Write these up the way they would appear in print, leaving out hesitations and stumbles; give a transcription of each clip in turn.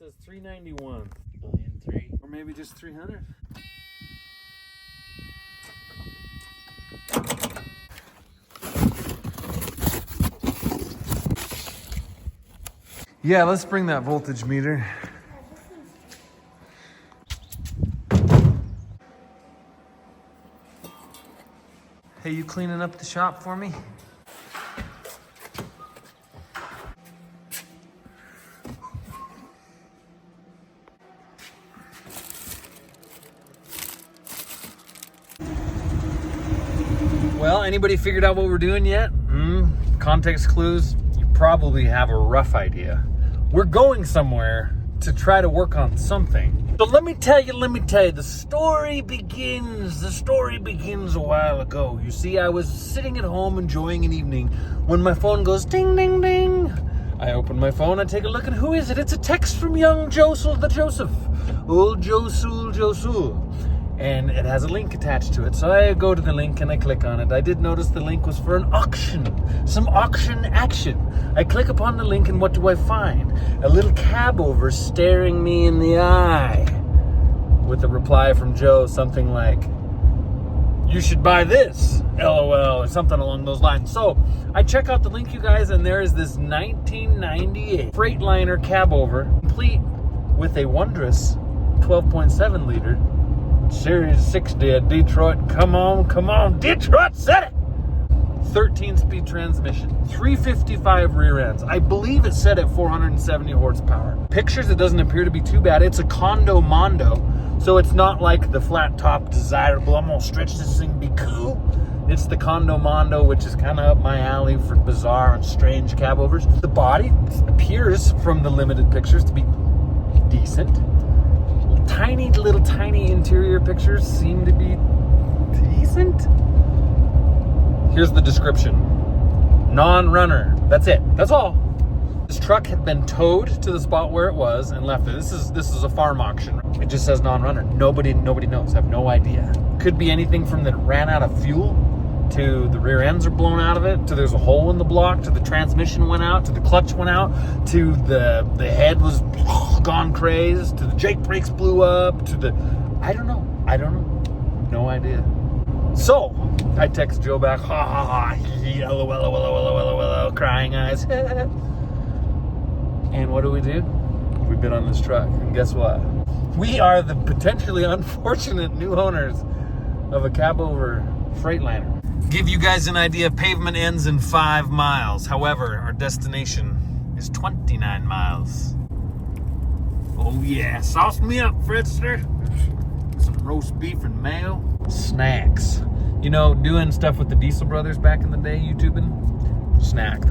says 391. $1,000,003. Or maybe just 300. Yeah, let's bring that voltage meter. Hey, you cleaning up the shop for me? Well, anybody figured out what we're doing yet? Context clues, you probably have a rough idea. We're going somewhere to try to work on something. So let me tell you, the story begins a while ago. You see, I was sitting at home enjoying an evening when my phone goes ding, ding, ding. I open my phone, I take a look, and who is it? It's a text from young Josel the Joseph. Old Josul. And it has a link attached to it. So I go to the link and I click on it. I did notice the link was for an auction, some auction action. I click upon the link and what do I find? A little Cabover staring me in the eye with a reply from Joe, something like, "You should buy this, LOL," or something along those lines. So I check out the link, you guys, and there is this 1998 Freightliner Cabover, complete with a wondrous 12.7 liter Series 60 at Detroit. Come on, Detroit said it! 13-speed transmission, 355 rear ends. I believe it's set at 470 horsepower. Pictures, it doesn't appear to be too bad. It's a condo mondo, so it's not like the flat top desirable, I'm gonna stretch this thing, be cool. It's the condo mondo, which is kind of up my alley for bizarre and strange cabovers. The body appears from the limited pictures to be decent. Tiny interior pictures seem to be decent. Here's the description. Non-runner. That's it. That's all. This truck had been towed to the spot where it was and left it. This is a farm auction. It just says non-runner. Nobody knows. I have no idea. Could be anything from that it ran out of fuel, to the rear ends are blown out of it, to there's a hole in the block, to the transmission went out, to the clutch went out, to the head was gone crazed, to the Jake brakes blew up, to the I don't know. No idea. So I text Joe back, ha ha ha, he, lol, crying eyes. And what do? We bid on this truck, and guess what? We are the potentially unfortunate new owners of a Cabover Freightliner. Give you guys an idea, pavement ends in 5 miles. However, our destination is 29 miles. Oh yeah, sauce me up, Fritzner. Some roast beef and mayo. Snacks. You know, doing stuff with the Diesel Brothers back in the day, YouTubing. The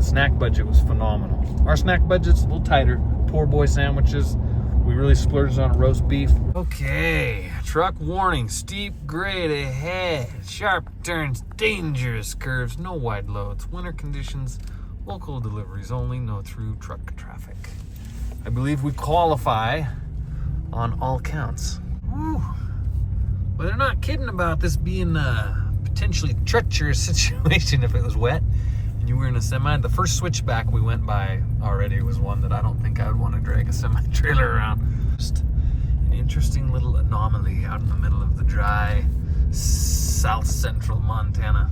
snack budget was phenomenal. Our snack budget's a little tighter. Poor boy sandwiches. We really splurged on roast beef. Okay, truck warning, steep grade ahead, sharp turns, dangerous curves, no wide loads, winter conditions, local deliveries only, no through truck traffic. I believe we qualify on all counts. Woo. Well, they're not kidding about this being a potentially treacherous situation if it was wet and you were in a semi. The first switchback we went by already was one that I don't think I would want to drag a semi-trailer around. Just an interesting little anomaly out in the middle of the dry south central Montana.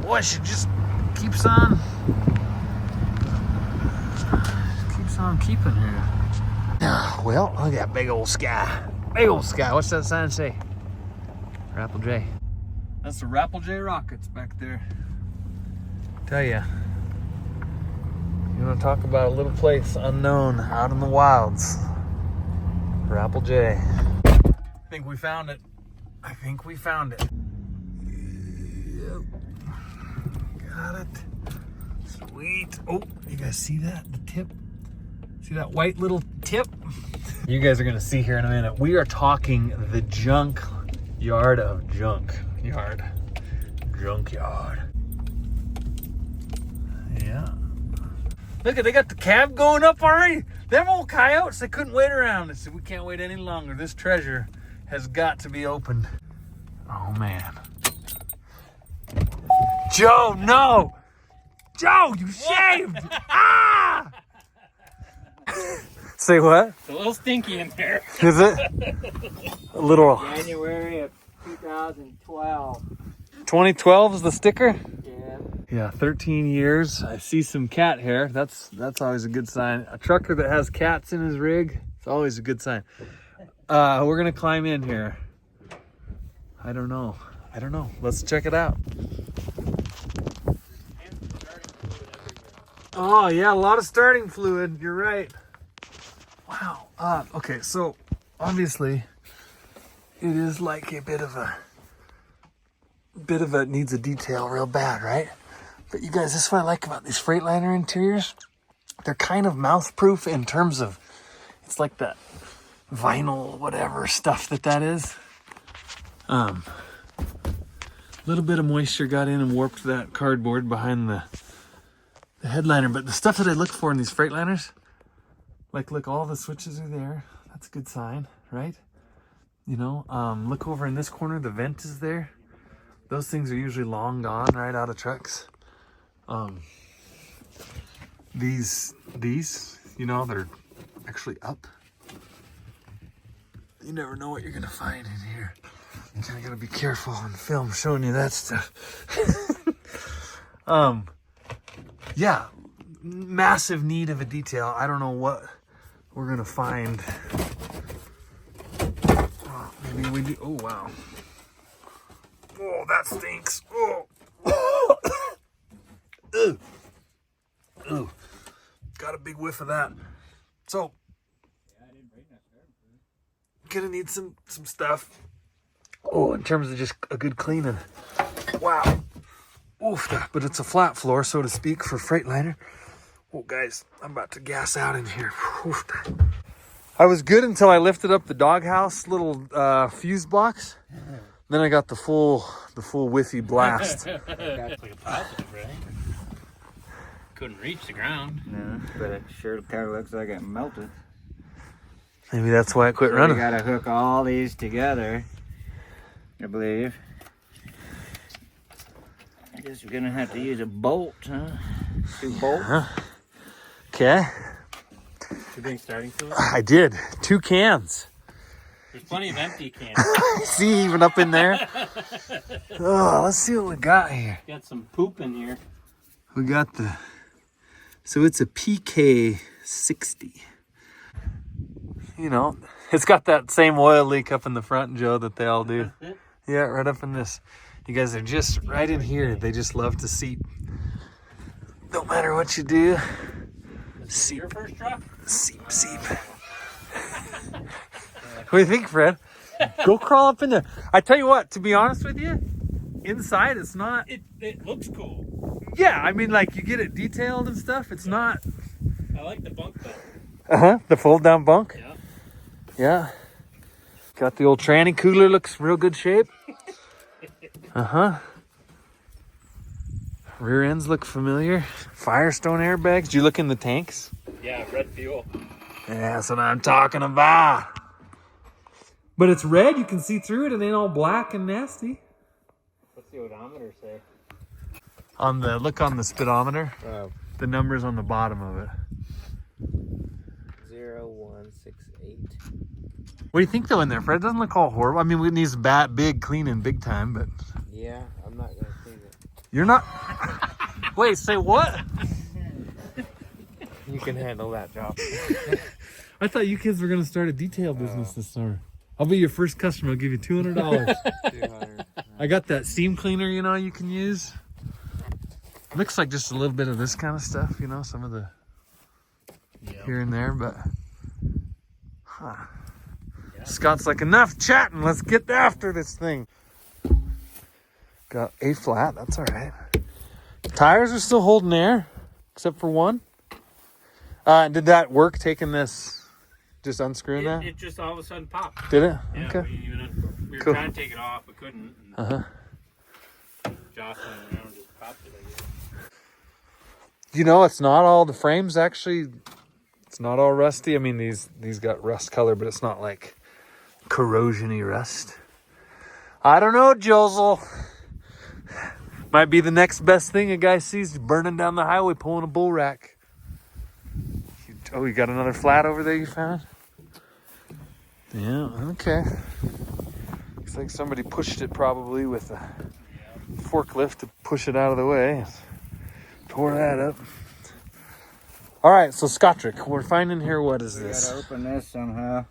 Boy, she just keeps on keeping here. Well, look at that big old sky. What's that sign say? Rapple J. That's the Rapple J rockets back there. Tell ya, you want to talk about a little place unknown out in the wilds? Rapple J. I think we found it. Yep. Got it. Sweet. Oh, you guys see that? The tip? See that white little tip? You guys are going to see here in a minute. We are talking the junk yard of junk. Junkyard. Yeah. Look, they got the cab going up already. Them old coyotes, they couldn't wait around. They said, we can't wait any longer. This treasure has got to be opened. Oh, man. Joe, no! Joe, you shaved! Ah! Say what? It's a little stinky in there. Is it? A little. January of 2012. 2012 is the sticker? Yeah. Yeah, 13 years. I see some cat hair. That's always a good sign. A trucker that has cats in his rig, it's always a good sign. We're gonna climb in here. I don't know. Let's check it out. Oh yeah, a lot of starting fluid. You're right. Wow. Okay, so obviously it is like a bit of a needs a detail real bad, right? But you guys, this is what I like about these Freightliner interiors. They're kind of mouth-proof in terms of, it's like that vinyl whatever stuff that is. Little bit of moisture got in and warped that cardboard behind the headliner, but the stuff that I look for in these Freightliners, like look, all the switches are there. That's a good sign, right? You know, look over in this corner, the vent is there. Those things are usually long gone right out of trucks. These, you know, they're actually up. You never know what you're gonna find in here. You kinda gotta be careful on film showing you that stuff. Yeah, massive need of a detail. I don't know what we're gonna find. Maybe we do. Oh wow. Oh, that stinks. Oh. Ugh. Ugh. Got a big whiff of that. So, gonna need some stuff. Oh, in terms of just a good cleaning. Wow. Oof, but it's a flat floor, so to speak, for Freightliner. Oh, guys, I'm about to gas out in here. Oof. I was good until I lifted up the doghouse little fuse box. Then I got the full whiffy blast. That's like a positive, right? Couldn't reach the ground. No, but it sure kind of looks like it melted. Maybe that's why I quit running. We gotta hook all these together, I believe. I guess we're gonna have to use a bolt, huh? 2 bolts. Okay. You bring starting fluid? I did. 2 cans. There's plenty of empty cans. See, even up in there. Oh, let's see what we got here. Got some poop in here. We got so it's a PK60. You know, it's got that same oil leak up in the front, Joe, that they all do. Yeah, right up in this. You guys are just right in here. They just love to seep. No matter what you do. Seep. Your first truck? Seep. What do you think, Fred? Go crawl up in there. I tell you what, to be honest with you, inside it's not. It looks cool. Yeah, I mean, like you get it detailed and stuff. It's not. I like the bunk though. The fold down bunk. Yeah. Yeah. Got the old tranny cooler, looks real good shape. Rear ends look familiar. Firestone airbags. Do you look in the tanks? Yeah, red fuel. Yeah, that's what I'm talking about. But it's red. You can see through it. It ain't all black and nasty. What's the odometer say? Look on the speedometer. The number's on the bottom of it. 0168. What do you think though in there, Fred? It doesn't look all horrible. I mean, we need big cleaning big time, but Yeah, I'm not gonna clean it. you're not. Wait, say what? You can handle that job. I thought you kids were gonna start a detail business this summer. I'll be your first customer. I'll give you $200. 200. I got that steam cleaner, you know, you can use. Looks like just a little bit of this kind of stuff, you know, some of the here and there, but Scott's like, enough chatting, let's get after this thing. Got A flat, that's all right. Tires are still holding air, except for one. Did that work, taking this, just unscrewing that? It just all of a sudden popped. Did it? Yeah, Okay. we were Cool. trying to take it off, but couldn't. Jostling around just popped it, I guess. You know, it's not all the frames actually. It's not all rusty. I mean, these got rust color, but it's not like corrosion-y rust. I don't know, Josel. Might be the next best thing a guy sees burning down the highway pulling a bull rack. You Oh, you got another flat over there you found? Yeah, okay. Looks like somebody pushed it probably with a forklift to push it out of the way. Tore that up. All right, so Scottrick, we're finding here, what is We this? gotta open this somehow.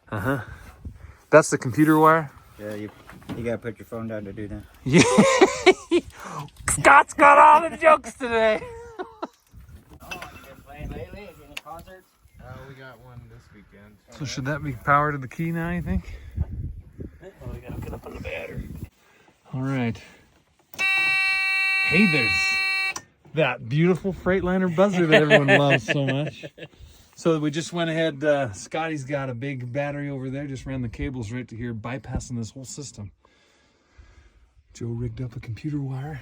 Uh-huh. That's the computer wire? Yeah, you gotta put your phone down to do that. Yeah. Scott's got all the jokes today. Oh, you been playing lately? Any concerts? We got one this weekend. So should that be power to the key now, you think? Oh, we gotta hook it up on the battery. All right. Hey, there's that beautiful Freightliner buzzer that everyone loves so much. So we just went ahead, Scotty's got a big battery over there, just ran the cables right to here, bypassing this whole system. Joe rigged up a computer wire.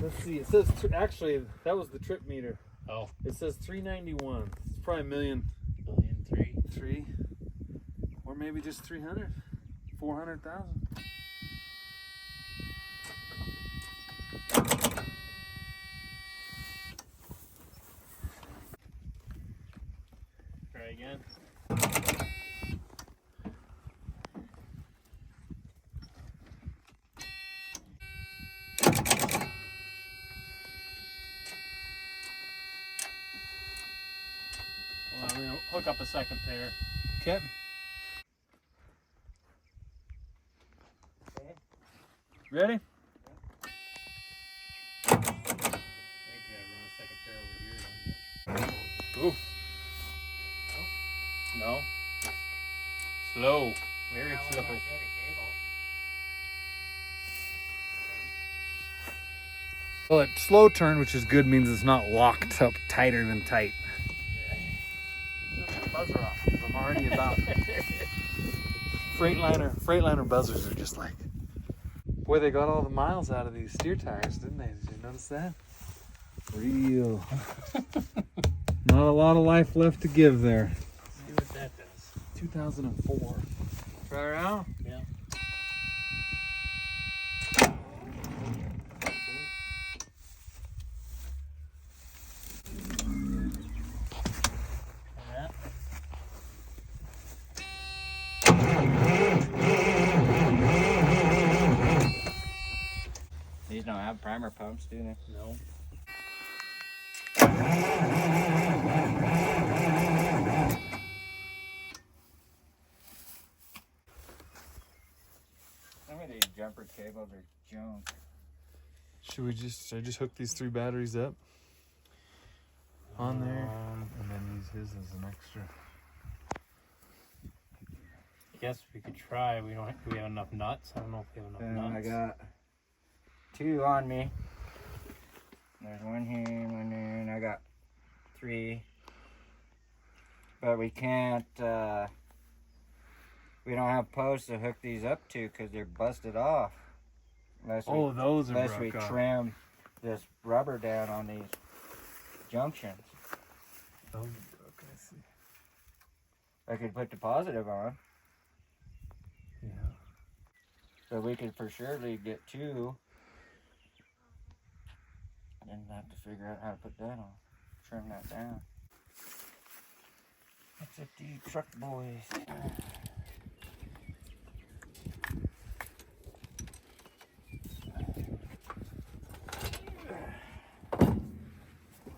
Let's see, it says, actually, that was the trip meter. Oh, It says 391. It's probably a million. Three. Or maybe just 300. 400,000. try again. Well, I'm gonna hook up a second pair. Okay. Ready? I think I run a second pair over here. Ooh. No. Slow. Very slow. Well, it's slow turn, which is good, means it's not locked up tighter than tight. Buzzer off. I'm already about. Freightliner buzzers are just like. Boy, they got all the miles out of these steer tires, didn't they? Did you notice that? Real. Not a lot of life left to give there. See what that does. 2004. Try her out? Yeah. These don't have primer pumps, do they? No. Some of these jumper cables are junk. Should I just hook these 3 batteries up on there and then use his as an extra? I guess we could try. Do we have enough nuts? I don't know if we have enough I nuts. got 2 on me. There's 1 here, 1 there, and I got 3. But we can't, we don't have posts to hook these up to because they're busted off. Unless we, Those are unless we broke off. trim this rubber down on these junctions. Those are broke, I see. I could put the positive on, Yeah. so we could for surely get 2. Then have to figure out how to put that on, trim that down. That's up to you truck boys.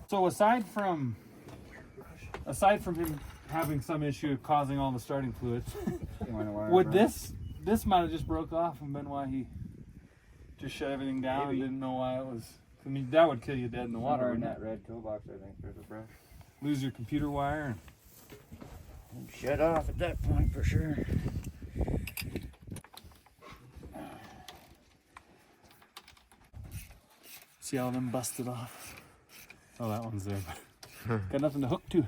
So aside from him having some issue causing all the starting fluids, would this might have just broke off and been why he just shut everything down and didn't know why it was. I mean, that would kill you dead in the water. Somewhere in Wouldn't that red toolbox, I think there's a brush. it? Lose your computer wire. Shut off at that point for sure. See how them busted off? Oh, that one's there. Got nothing to hook to.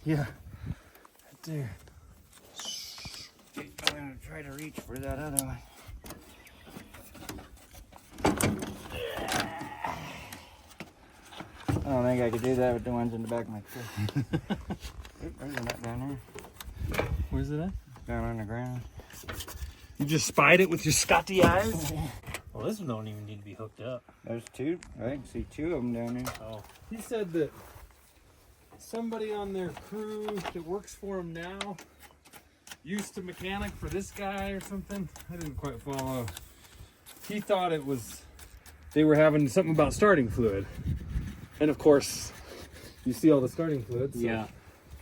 Yeah. Right there. I'm gonna try to reach for that other one. I don't think I could do that with the ones in the back of my truck. There's a nut down there. Where's it at? Down on the ground. You just spied it with your Scotty eyes? Well, this one don't even need to be hooked up. There's two. I can see two of them down there. Oh, He said that somebody on their crew that works for him now used to mechanic for this guy or something. I didn't quite follow. He thought it was they were having something about starting fluid, and of course, you see all the starting fluids. So yeah.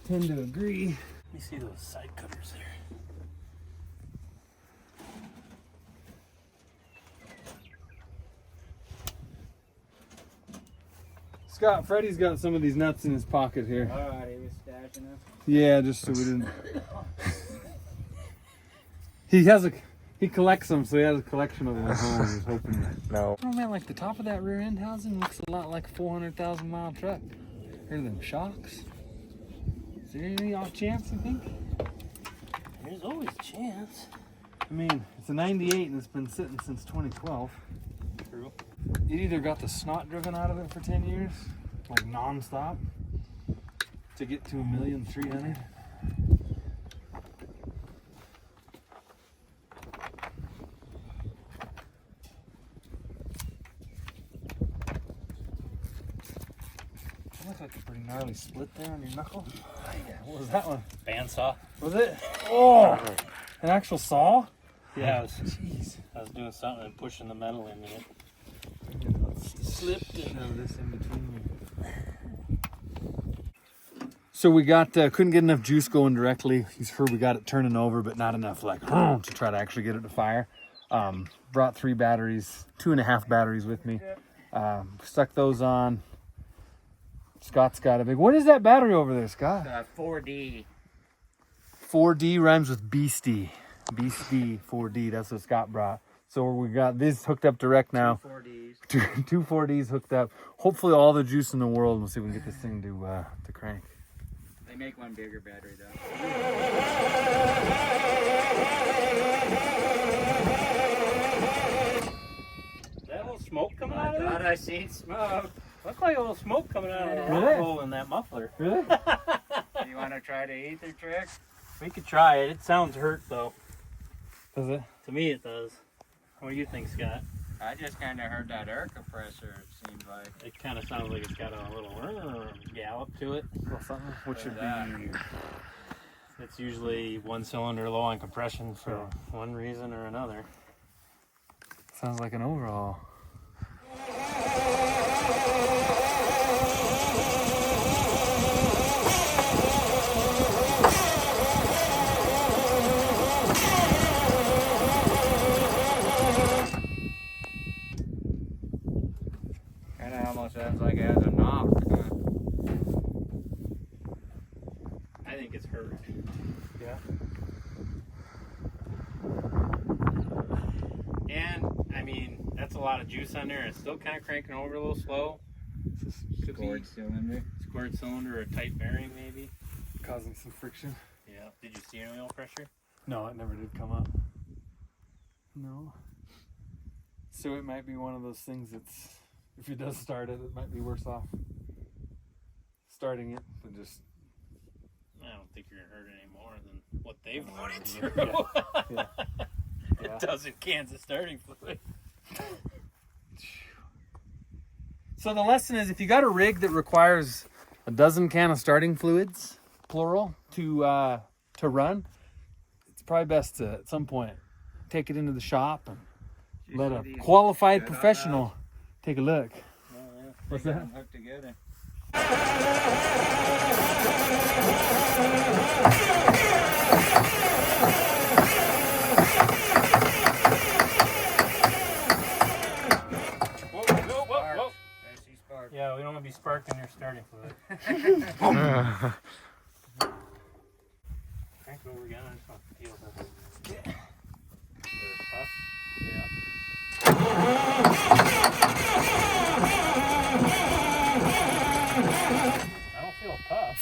tend to agree. Let me see those side cutters there. Scott, Freddie's got some of these nuts in his pocket here. Alright, he was stashing them. Yeah, just so we didn't. He collects them, so he has a collection of them at home. He's hoping that. No. Oh man, like the top of that rear end housing looks a lot like a 400,000 mile truck. Hear them shocks? Is there any off chance you think? There's always a chance. I mean, it's a 98 and it's been sitting since 2012. True. It either got the snot driven out of it for 10 years, like non-stop, to get to 1,300,000. That looks like a pretty gnarly split there on your knuckle. What was that one? Bandsaw. Was it? Oh, an actual saw? Yeah, Jeez. I was doing something and pushing the metal in it. Slipped and have this in between. So we got couldn't get enough juice going directly. He's heard we got it turning over, but not enough like to try to actually get it to fire. Brought 3 batteries, 2.5 batteries with me. Stuck those on. Scott's got a big. What is that battery over there, Scott? 4D. 4D rhymes with beastie. Beastie 4D. That's what Scott brought. So we got these hooked up direct now. 4Ds. Two 4Ds hooked up. Hopefully all the juice in the world. We'll see if we can get this thing to crank. They make one bigger battery though. Is that a little smoke coming out I of it? thought I seen smoke. Looks like a little smoke coming out of the Really? hole in that muffler. Really? You want to try the ether trick? We could try it. It sounds hurt though. Does it? To me, it does. What do you think, Scott? I just kind of heard that air compressor. It seemed like. It kind of sounds like it's got a little gallop to it. Well, something. What should that? be? It's usually one cylinder low on compression for one reason or another. Sounds like an overhaul. Kind of almost sounds like it has a knock. I think it's hurt. Yeah. And, I mean, that's a lot of juice on there. It's still kind of cranking over a little slow. Could be Scored cylinder. squared cylinder or a tight bearing, maybe. Causing some friction. Yeah. Did you see any oil pressure? No, it never did come up. No. So it might be one of those things that's, if it does start it, it might be worse off starting it than just. I don't think you're going to hurt any more than what they've put it through. Yeah. It does in Kansas starting fluid. So the lesson is, if you got a rig that requires a dozen can of starting fluids, plural, to run, it's probably best to at some point take it into the shop and let a qualified professional take a look. What's that? Hooked together. Whoa. I see spark. Yeah, we don't want to be sparking your starting fluid. Crank it over again. I just want to feel this. Puff. Yeah. I don't feel a puff.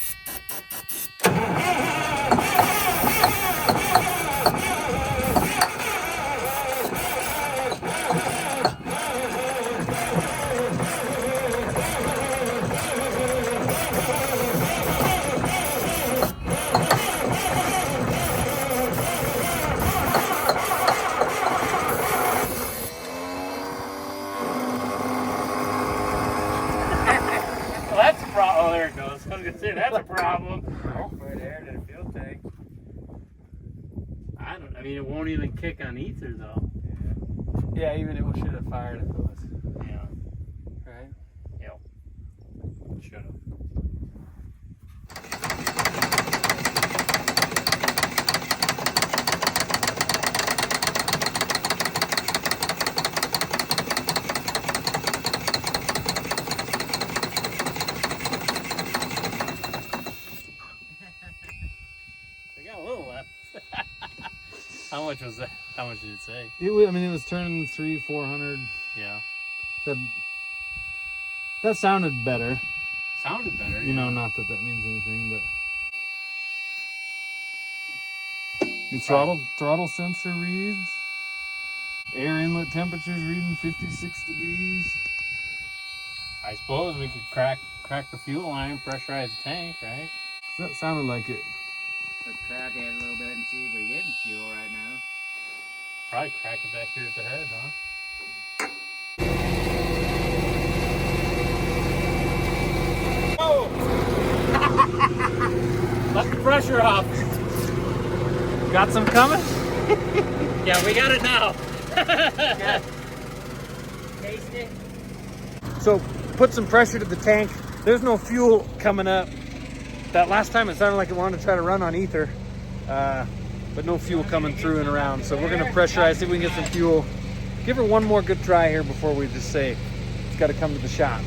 was gonna say that's a problem. Put air to the fuel tank. I mean, it won't even kick on ether though. Yeah, even it should have fired if it was. Yeah. Right? Yep. Should have. We got a little left. How much was that? How much did it say? It was turning 300-400. Yeah. That sounded better. Sounded better. You know, not that means anything, but the throttle sensor reads. Air inlet temperature's reading 56 degrees. I suppose we could crack the fuel line, pressurize the tank, right? That sounded like it. Let's crack it a little bit and see if we're getting fuel right now. Probably crack it back here at the head, huh? Let the pressure off. Got some coming? Yeah, we got it now. Taste it. So put some pressure to the tank. There's no fuel coming up. That last time it sounded like it wanted to try to run on ether, but no fuel coming through and around. So we're gonna pressurize, see if we can get some fuel. Give her one more good try here before we just say it's gotta come to the shop.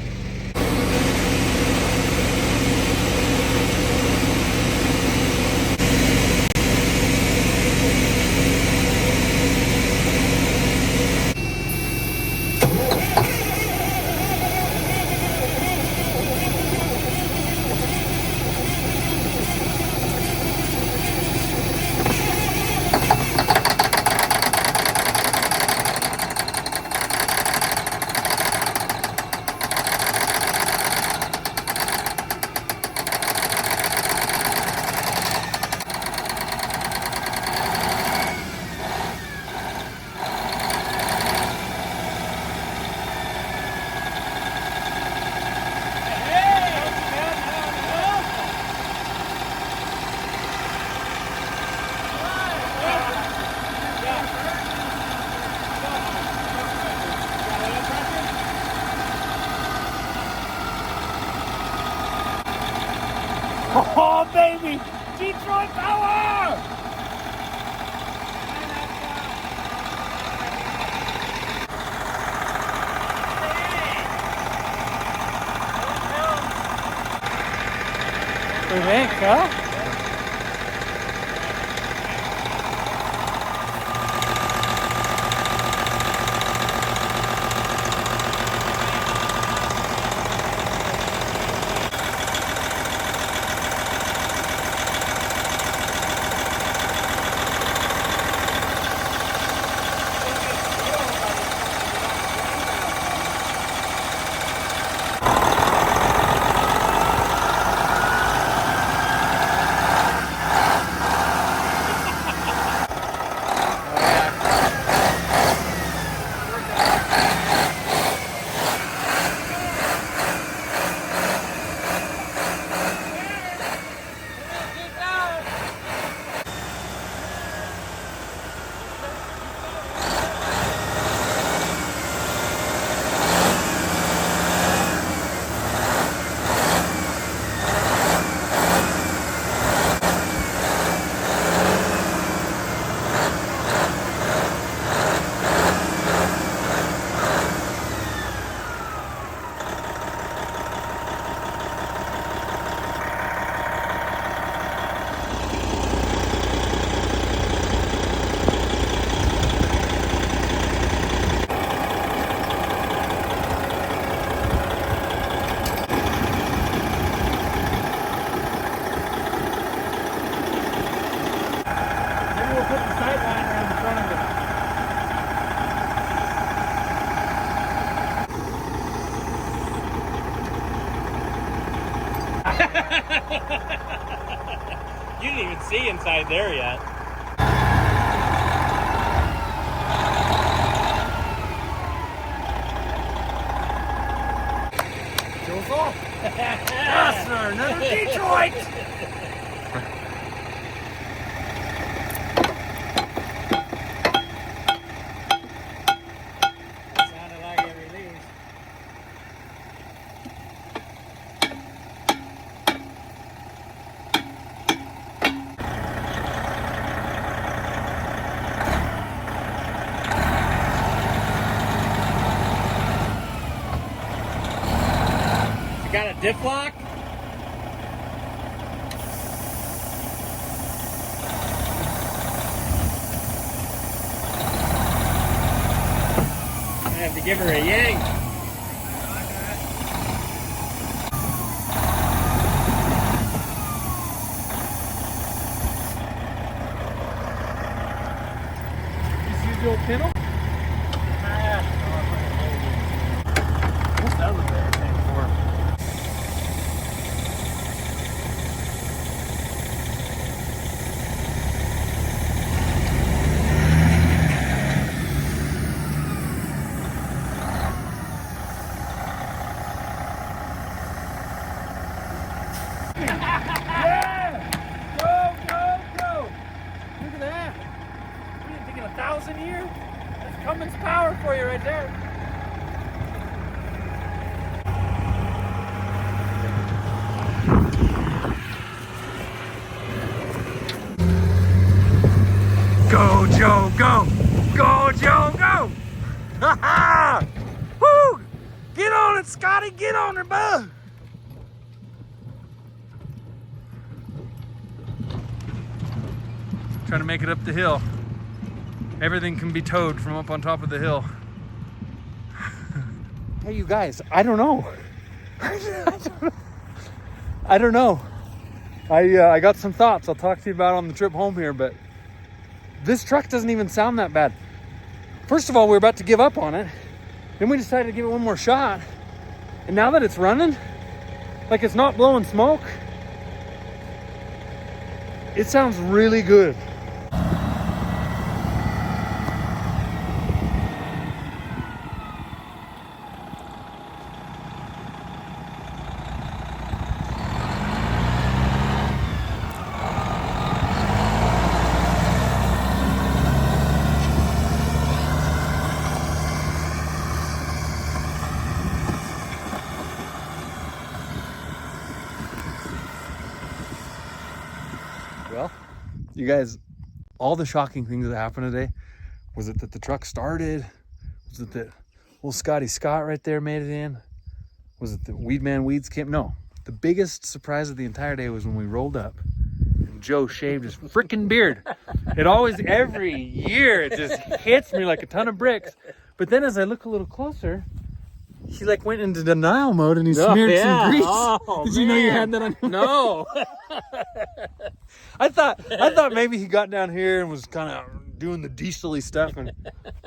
Oh, baby! Detroit power! Rebecca? You didn't even see inside there yet. Goes off. Fastener, another Detroit. Sounded like it released. You got a diff lock? I have to give her a yank. You see the old kennel? What's that look like? Look at that. What are you thinking, 1,000 years? That's Cummins power for you right there. Go, Joe, go! Go, Joe, go! Ha ha! Woo! Get on it, Scotty! Get on it, bud! Trying to make it up the hill. Everything can be towed from up on top of the hill. Hey, you guys, I don't know. I don't know. I got some thoughts I'll talk to you about on the trip home here, but this truck doesn't even sound that bad. First of all, we were about to give up on it. Then we decided to give it one more shot. And now that it's running, like it's not blowing smoke, it sounds really good. Well, you guys, all the shocking things that happened today, was it that the truck started? Was it that old Scotty Scott right there made it in? Was it that Weed Man Weeds came? No, the biggest surprise of the entire day was when we rolled up and Joe shaved his freaking beard. It always, every year, it just hits me like a ton of bricks. But then as I look a little closer, he like went into denial mode and he smeared some grease. Did you know you had that on your No. I thought maybe he got down here and was kind of doing the diesel-y stuff and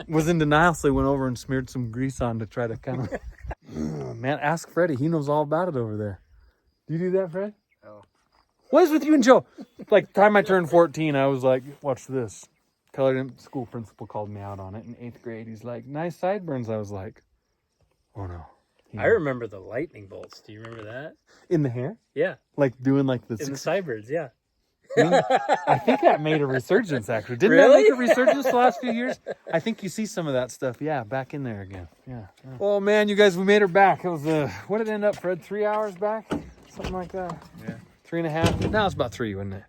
was in denial, so he went over and smeared some grease on to try to kind of... Man, ask Freddie. He knows all about it over there. Do you do that, Fred? Oh. What is with you and Joe? Like, the time I turned 14, I was like, watch this. Colored school principal called me out on it in 8th grade. He's like, nice sideburns. I was like, oh no. I remember the lightning bolts. Do you remember that? In the hair? Yeah. Like doing like the... In the sideburns, yeah. I think that made a resurgence, actually. Didn't Really? that make a resurgence the last few years? I think you see some of that stuff. Yeah, back in there again. Yeah. Oh, man, you guys, we made her back. It was, what did it end up, Fred? 3 hours back? Something like that? Yeah. 3.5? Now it's about 3, wasn't it?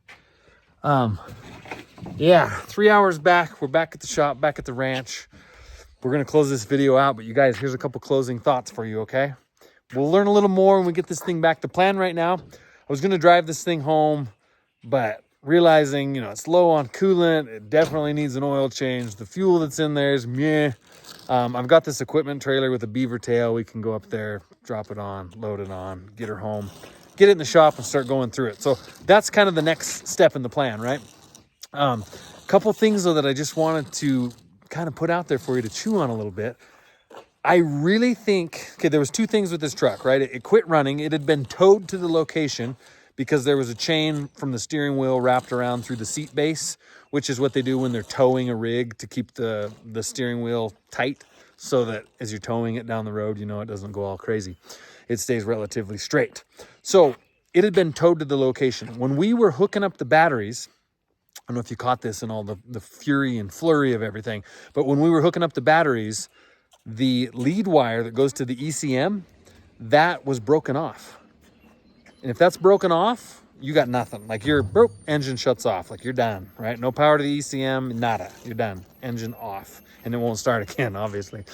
Yeah, 3 hours back. We're back at the shop, back at the ranch. We're going to close this video out, but you guys, here's a couple closing thoughts for you, okay? We'll learn a little more when we get this thing back. The plan right now, I was going to drive this thing home, but realizing, you know, it's low on coolant. It definitely needs an oil change. The fuel that's in there is meh. I've got this equipment trailer with a beaver tail. We can go up there, drop it on, load it on, get her home, get it in the shop and start going through it. So that's kind of the next step in the plan, right? Couple things though that I just wanted to kind of put out there for you to chew on a little bit. I really think, okay, there was 2 things with this truck, right? It quit running. It had been towed to the location because there was a chain from the steering wheel wrapped around through the seat base, which is what they do when they're towing a rig to keep the steering wheel tight so that as you're towing it down the road, you know, it doesn't go all crazy. it stays relatively straight. So it had been towed to the location. When we were hooking up the batteries, I don't know if you caught this in all the fury and flurry of everything, but when we were hooking up the batteries, the lead wire that goes to the ECM, that was broken off. And if that's broken off, you got nothing. Like your engine shuts off, like you're done, right? No power to the ECM, nada, you're done. Engine off, and it won't start again, obviously.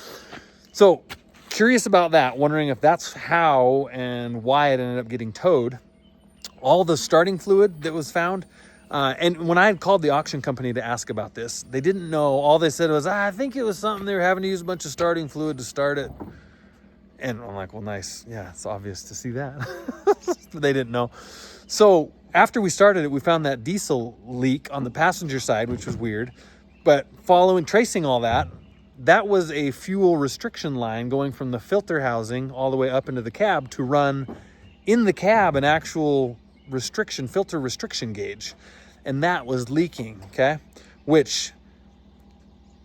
So curious about that, wondering if that's how and why it ended up getting towed. All the starting fluid that was found, and when I had called the auction company to ask about this, they didn't know. All they said was, I think it was something they were having to use a bunch of starting fluid to start it. And I'm like, well, nice. Yeah, it's obvious to see that. They didn't know. So after we started it, we found that diesel leak on the passenger side, which was weird. But tracing all that, that was a fuel restriction line going from the filter housing all the way up into the cab to run in the cab an actual filter restriction gauge. And that was leaking, okay? Which,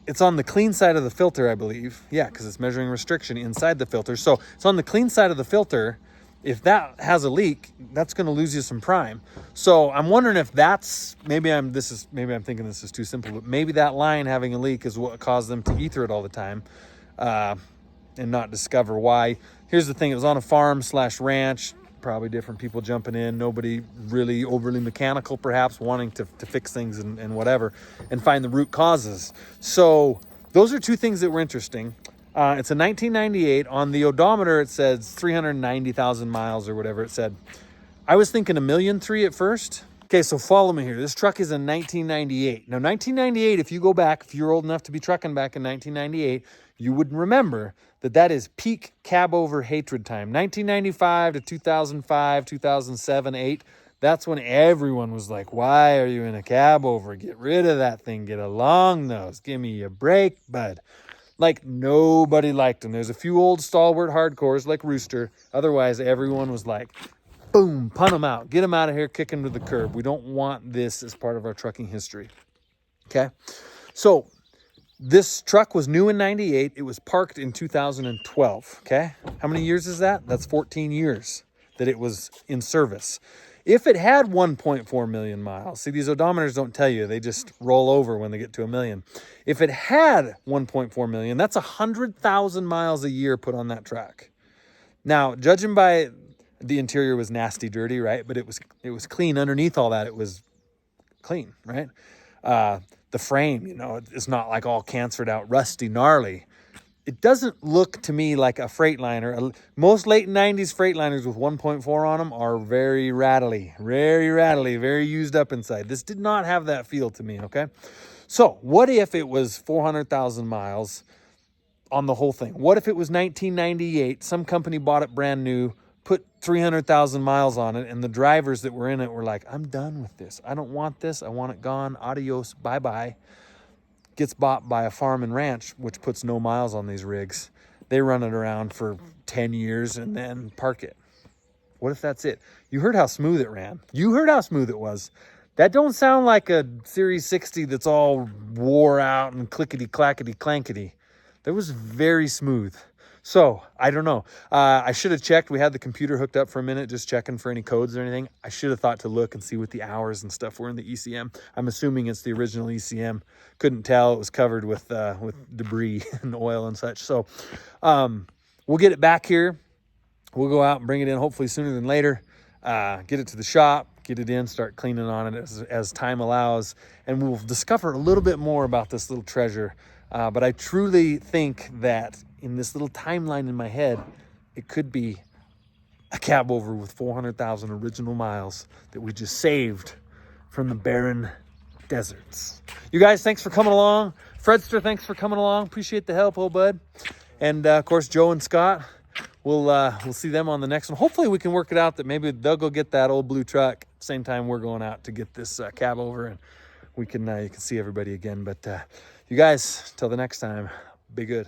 it's on the clean side of the filter, I believe. Yeah, because it's measuring restriction inside the filter. So it's on the clean side of the filter. If that has a leak, that's going to lose you some prime. So I'm wondering if that's, maybe I'm thinking this is too simple, but maybe that line having a leak is what caused them to ether it all the time, and not discover why. Here's the thing, it was on a farm/ranch, probably different people jumping in, nobody really overly mechanical, perhaps wanting to fix things and whatever, and find the root causes. So those are two things that were interesting. It's a 1998. On the odometer, it says 390,000 miles or whatever it said. I was thinking 1.3 million at first. Okay, so follow me here. This truck is in 1998. Now, 1998, if you go back, if you're old enough to be trucking back in 1998, you would remember that is peak Cabover hatred time. 1995 to 2005, 2007, 8. That's when everyone was like, why are you in a Cabover? Get rid of that thing. Get a long nose. Give me a break, bud. Like, nobody liked him. There's a few old stalwart hardcores like Rooster. Otherwise, everyone was like, boom, punt him out. Get him out of here, kick him to the curb. We don't want this as part of our trucking history. Okay? So, this truck was new in 98. It was parked in 2012. Okay? How many years is that? That's 14 years that it was in service. If it had 1.4 million miles, see, these odometers don't tell you. They just roll over when they get to 1 million. If it had 1.4 million, that's 100,000 miles a year put on that track. Now, judging by the interior was nasty, dirty, right? But it was clean. Underneath all that, it was clean, right? The frame, it's not like all cancered out, rusty, gnarly. It doesn't look to me like a Freightliner. Most late 90s Freightliners with 1.4 on them are very rattly, very used up inside. This did not have that feel to me, okay? So what if it was 400,000 miles on the whole thing? What if it was 1998, some company bought it brand new, put 300,000 miles on it, and the drivers that were in it were like, I'm done with this. I don't want this. I want it gone. Adios. Bye-bye. Gets bought by a farm and ranch, which puts no miles on these rigs. They run it around for 10 years and then park it. What if that's it? You heard how smooth it ran. You heard how smooth it was. That don't sound like a Series 60 that's all wore out and clickety-clackety-clankety. That was very smooth. So, I don't know. I should have checked. We had the computer hooked up for a minute, just checking for any codes or anything. I should have thought to look and see what the hours and stuff were in the ECM. I'm assuming it's the original ECM. Couldn't tell. It was covered with debris and oil and such. So, we'll get it back here. We'll go out and bring it in hopefully sooner than later. Get it to the shop, get it in, start cleaning on it as time allows. And we'll discover a little bit more about this little treasure. But I truly think that in this little timeline in my head, it could be a Cabover with 400,000 original miles that we just saved from the barren deserts. You guys, thanks for coming along. Fredster, thanks for coming along. Appreciate the help, old bud. And of course, Joe and Scott, we'll see them on the next one. Hopefully we can work it out that maybe they'll go get that old blue truck same time we're going out to get this Cabover, and we can you can see everybody again. But you guys, till the next time, be good.